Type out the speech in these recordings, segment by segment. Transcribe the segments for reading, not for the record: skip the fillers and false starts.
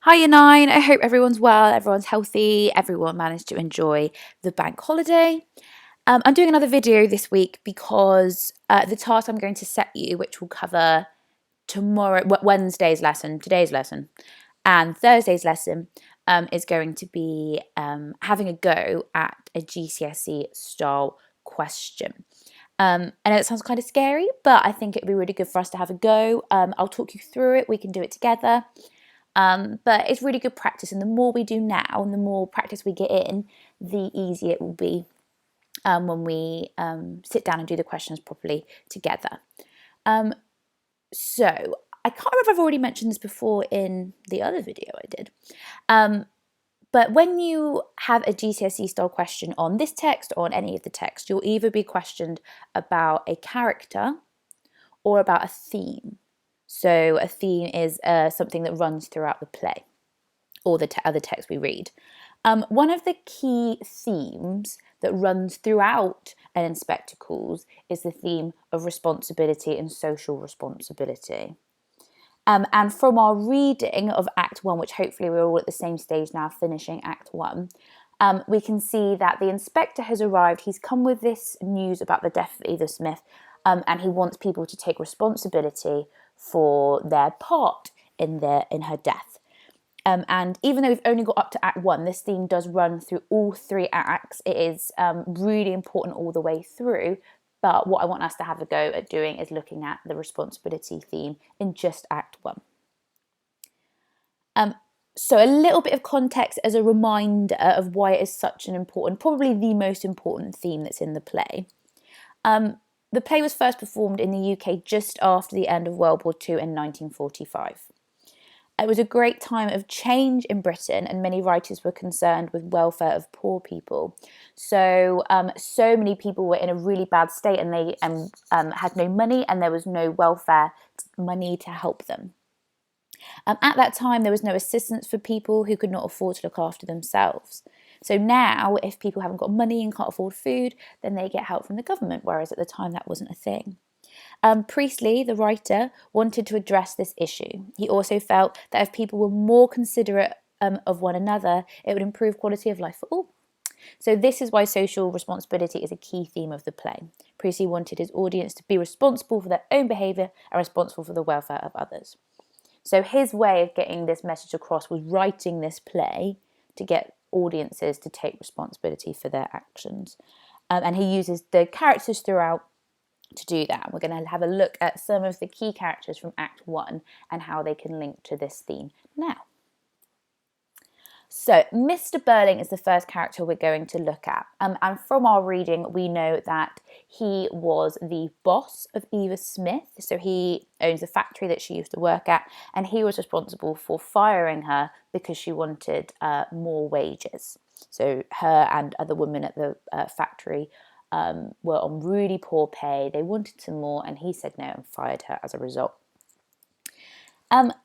Hiya Nine, I hope everyone's well, everyone's healthy, everyone managed to enjoy the bank holiday. I'm doing another video this week because the task I'm going to set you, which will cover Wednesday's lesson, today's lesson, and Thursday's lesson, is going to be having a go at a GCSE style question. I know it sounds kind of scary, but I think it'd be really good for us to have a go. I'll talk you through it, we can do it together. But it's really good practice, and the more we do now and the more practice we get in, the easier it will be when we sit down and do the questions properly together. So I can't remember if I've already mentioned this before in the other video I did. But when you have a GCSE style question on this text or on any of the text, you'll either be questioned about a character or about a theme. So a theme is something that runs throughout the play or the other text we read. One of the key themes that runs throughout Ellen Spectacles is the theme of responsibility and social responsibility. And from our reading of Act 1, which hopefully we're all at the same stage now, finishing Act 1, we can see that the inspector has arrived. He's come with this news about the death of Eva Smith, and he wants people to take responsibility for their part in her death. And even though we've only got up to Act 1, this theme does run through all three acts. It is really important all the way through. But what I want us to have a go at doing is looking at the responsibility theme in just Act 1. So a little bit of context as a reminder of why it is such an important, probably the most important theme that's in the play. The play was first performed in the UK just after the end of World War II in 1945. It was a great time of change in Britain, and many writers were concerned with welfare of poor people. So many people were in a really bad state, and they had no money, and there was no welfare money to help them. At that time, there was no assistance for people who could not afford to look after themselves. So now, if people haven't got money and can't afford food, then they get help from the government, whereas at the time that wasn't a thing. Priestley, the writer, wanted to address this issue. He also felt that if people were more considerate of one another, it would improve quality of life for all. So this is why social responsibility is a key theme of the play. Priestley wanted his audience to be responsible for their own behaviour and responsible for the welfare of others. So his way of getting this message across was writing this play to get audiences to take responsibility for their actions. And he uses the characters throughout to do that. We're going to have a look at some of the key characters from Act 1 and how they can link to this theme now. So Mr. Burling is the first character we're going to look at. And from our reading, we know that he was the boss of Eva Smith. So he owns the factory that she used to work at, and he was responsible for firing her because she wanted more wages. So her and other women at the factory were on really poor pay. They wanted some more, and he said no and fired her as a result.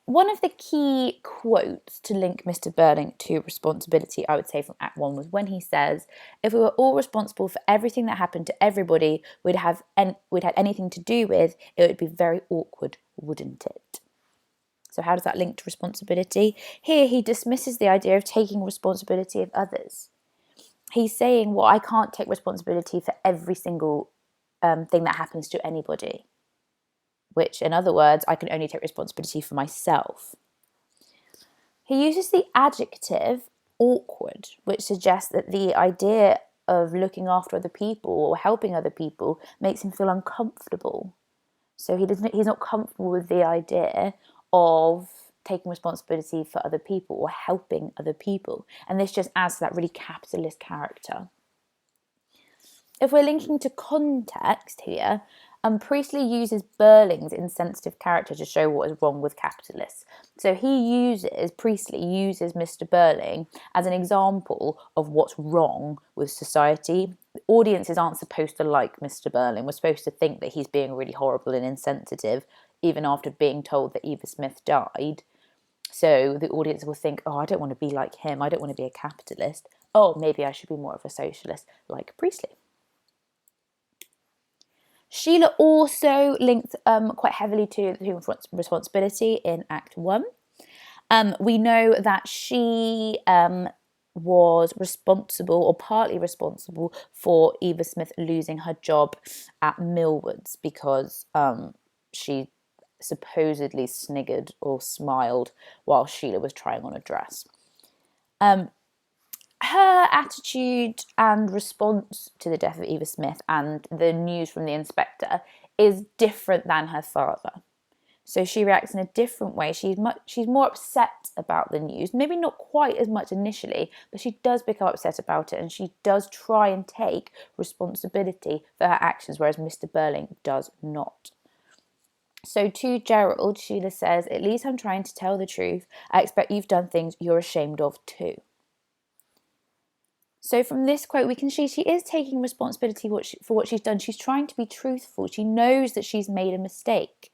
One of the key quotes to link Mr. Burling to responsibility, I would say, from Act 1 was when he says, if we were all responsible for everything that happened to everybody we'd had anything to do with, it would be very awkward, wouldn't it? So how does that link to responsibility? Here he dismisses the idea of taking responsibility of others. He's saying, well, I can't take responsibility for every single thing that happens to anybody. Which, in other words, I can only take responsibility for myself. He uses the adjective awkward, which suggests that the idea of looking after other people or helping other people makes him feel uncomfortable. So he's not comfortable with the idea of taking responsibility for other people or helping other people. And this just adds to that really capitalist character. If we're linking to context here, Priestley uses Burling's insensitive character to show what is wrong with capitalists. So Priestley uses Mr. Burling as an example of what's wrong with society. Audiences aren't supposed to like Mr. Burling. We're supposed to think that he's being really horrible and insensitive, even after being told that Eva Smith died. So the audience will think, oh, I don't want to be like him. I don't want to be a capitalist. Oh, maybe I should be more of a socialist like Priestley. Sheila also linked quite heavily to the human responsibility in Act 1. We know that she was responsible, or partly responsible, for Eva Smith losing her job at Millwoods because she supposedly sniggered or smiled while Sheila was trying on a dress. Her attitude and response to the death of Eva Smith and the news from the inspector is different than her father. So she reacts in a different way. She's more upset about the news. Maybe not quite as much initially, but she does become upset about it, and she does try and take responsibility for her actions, whereas Mr. Burling does not. So to Gerald, Sheila says, "At least I'm trying to tell the truth. I expect you've done things you're ashamed of too." So from this quote, we can see she is taking responsibility for what she's done. She's trying to be truthful. She knows that she's made a mistake.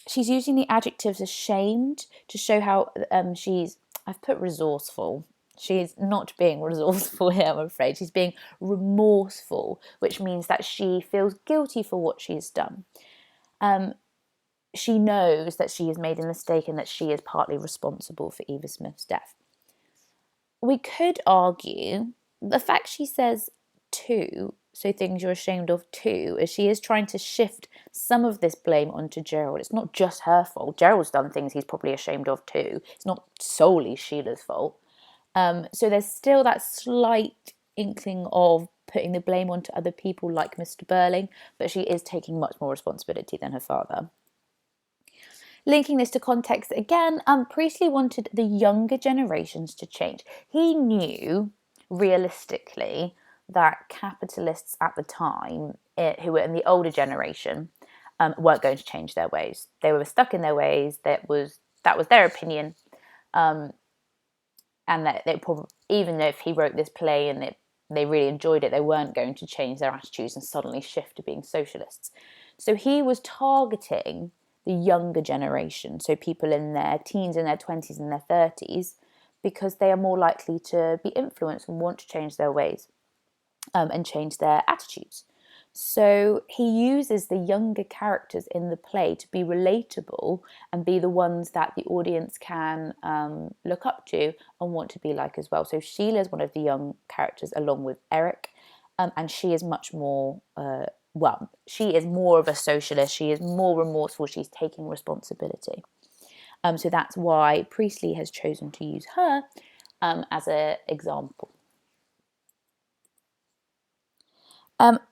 She's using the adjectives ashamed to show how I've put resourceful. She's not being resourceful here, I'm afraid. She's being remorseful, which means that she feels guilty for what she's done. She knows that she has made a mistake and that she is partly responsible for Eva Smith's death. We could argue the fact she says too, so things you're ashamed of too, is she is trying to shift some of this blame onto Gerald. It's not just her fault. Gerald's done things he's probably ashamed of too. It's not solely Sheila's fault. So there's still that slight inkling of putting the blame onto other people like Mr. Burling, but she is taking much more responsibility than her father. Linking this to context again, Priestley wanted the younger generations to change. He knew, realistically, that capitalists at the time, who were in the older generation, weren't going to change their ways. They were stuck in their ways. That was their opinion, and that they probably, even if he wrote this play and they really enjoyed it, they weren't going to change their attitudes and suddenly shift to being socialists. So he was targeting the younger generation, so people in their teens, in their 20s, and their 30s, because they are more likely to be influenced and want to change their ways and change their attitudes. So he uses the younger characters in the play to be relatable and be the ones that the audience can look up to and want to be like as well. So Sheila is one of the young characters along with Eric, and she is much more she is more of a socialist. She is more remorseful. She's taking responsibility. So that's why Priestley has chosen to use her as an example.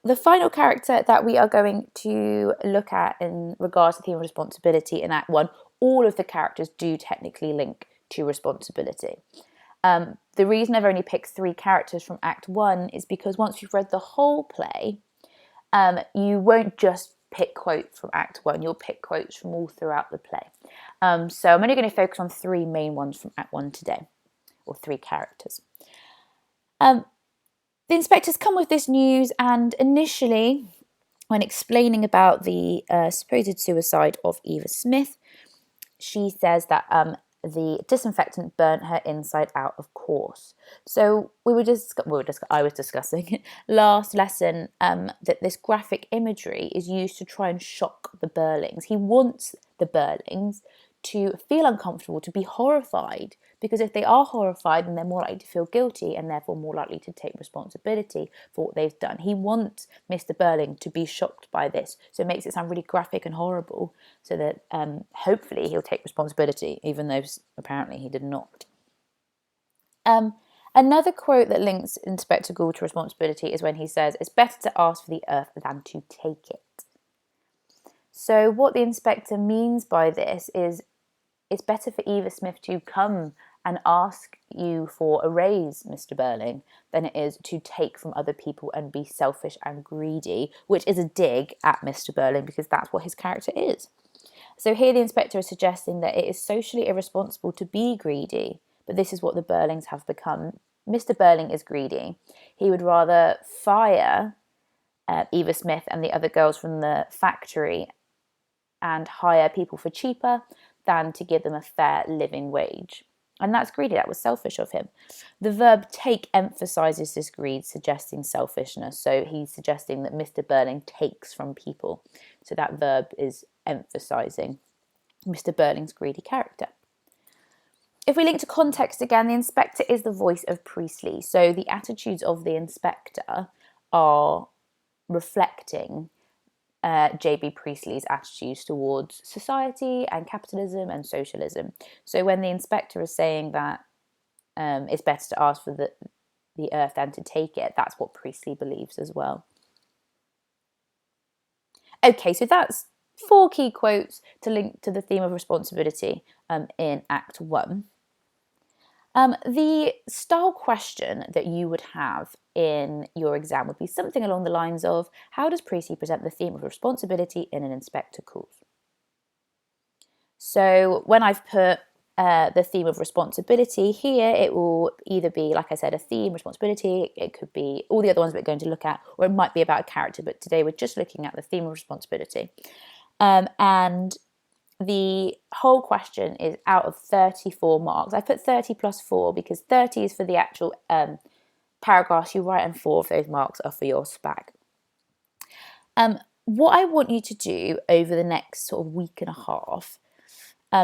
The final character that we are going to look at in regards to theme of responsibility in Act 1, all of the characters do technically link to responsibility. The reason I've only picked 3 characters from Act 1 is because once you've read the whole play, you won't just pick quotes from Act 1, you'll pick quotes from all throughout the play. So I'm only going to focus on 3 main ones from Act 1 today, or 3 characters. The inspectors come with this news, and initially, when explaining about the supposed suicide of Eva Smith, she says that the disinfectant burnt her inside out, of course. So I was discussing last lesson that this graphic imagery is used to try and shock the Burlings. He wants the Burlings to feel uncomfortable, to be horrified, because if they are horrified, then they're more likely to feel guilty and therefore more likely to take responsibility for what they've done. He wants Mr. Burling to be shocked by this, so it makes it sound really graphic and horrible, so that hopefully he'll take responsibility, even though apparently he did not. Another quote that links Inspector Gould to responsibility is when he says, "It's better to ask for the earth than to take it." So what the inspector means by this is it's better for Eva Smith to come and ask you for a raise, Mr. Burling, than it is to take from other people and be selfish and greedy, which is a dig at Mr. Burling because that's what his character is. So here the inspector is suggesting that it is socially irresponsible to be greedy, but this is what the Burlings have become. Mr. Burling is greedy. He would rather fire Eva Smith and the other girls from the factory and hire people for cheaper than to give them a fair living wage. And that's greedy. That was selfish of him. The verb take emphasises this greed, suggesting selfishness. So he's suggesting that Mr. Burling takes from people. So that verb is emphasising Mr. Burling's greedy character. If we link to context again, the inspector is the voice of Priestley. So the attitudes of the inspector are reflecting J.B. Priestley's attitudes towards society and capitalism and socialism. So when the inspector is saying that it's better to ask for the earth than to take it, that's what Priestley believes as well. Okay, so that's 4 key quotes to link to the theme of responsibility in Act 1. The style question that you would have in your exam would be something along the lines of, how does Priestley present the theme of responsibility in An Inspector Calls? So when I've put the theme of responsibility here, it will either be, like I said, a theme, responsibility, it could be all the other ones we're going to look at, or it might be about a character, but today we're just looking at the theme of responsibility. And the whole question is out of 34 marks. I put 30 plus 4 because 30 is for the actual paragraphs you write and 4 of those marks are for your SPAG. What I want you to do over the next sort of week and a half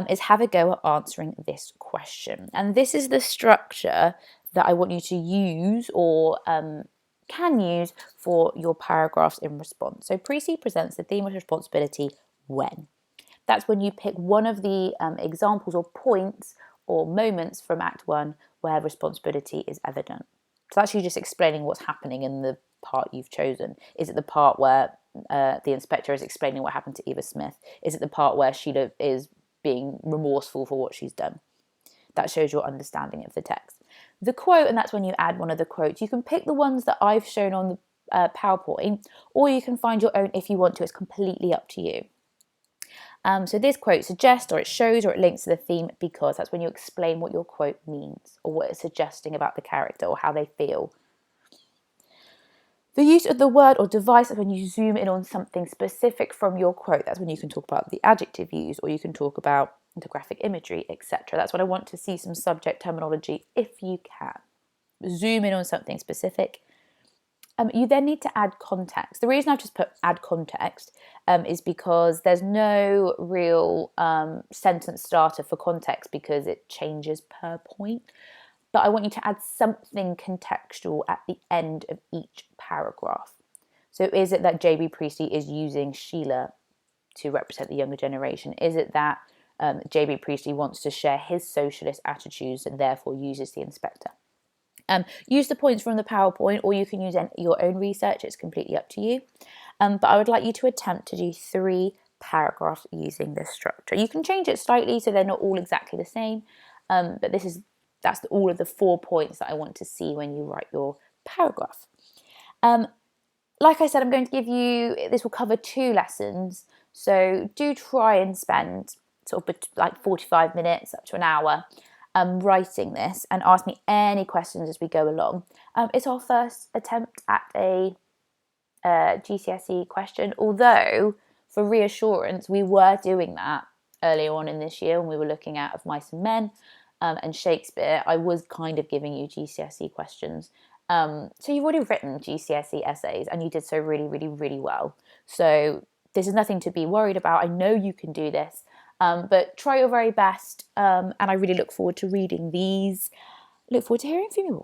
is have a go at answering this question. And this is the structure that I want you to use or can use for your paragraphs in response. So Priestley presents the theme of responsibility when. That's when you pick one of the examples or points or moments from Act 1 where responsibility is evident. So that's you just explaining what's happening in the part you've chosen. Is it the part where the inspector is explaining what happened to Eva Smith? Is it the part where Sheila is being remorseful for what she's done? That shows your understanding of the text. The quote, and that's when you add one of the quotes. You can pick the ones that I've shown on the PowerPoint, or you can find your own if you want to. It's completely up to you. So this quote suggests, or it shows, or it links to the theme because that's when you explain what your quote means or what it's suggesting about the character or how they feel. The use of the word or device is when you zoom in on something specific from your quote. That's when you can talk about the adjective use, or you can talk about the graphic imagery, etc. That's when I want to see some subject terminology if you can. Zoom in on something specific. You then need to add context. The reason I've just put add context is because there's no real sentence starter for context because it changes per point. But I want you to add something contextual at the end of each paragraph. So is it that J.B. Priestley is using Sheila to represent the younger generation? Is it that J.B. Priestley wants to share his socialist attitudes and therefore uses the inspector? Use the points from the PowerPoint, or you can use your own research. It's completely up to you. But I would like you to attempt to do 3 paragraphs using this structure. You can change it slightly so they're not all exactly the same, but that's all of the 4 points that I want to see when you write your paragraph. Like I said, I'm going to give you, this will cover 2 lessons, so do try and spend sort of like 45 minutes up to an hour writing this, and ask me any questions as we go along. It's our first attempt at a GCSE question, although for reassurance we were doing that earlier on in this year when we were looking at Of Mice and Men and Shakespeare. I was kind of giving you GCSE questions. So you've already written GCSE essays and you did so really, really, really well. So this is nothing to be worried about. I know you can do this. But try your very best, and I really look forward to reading these. Look forward to hearing from you all.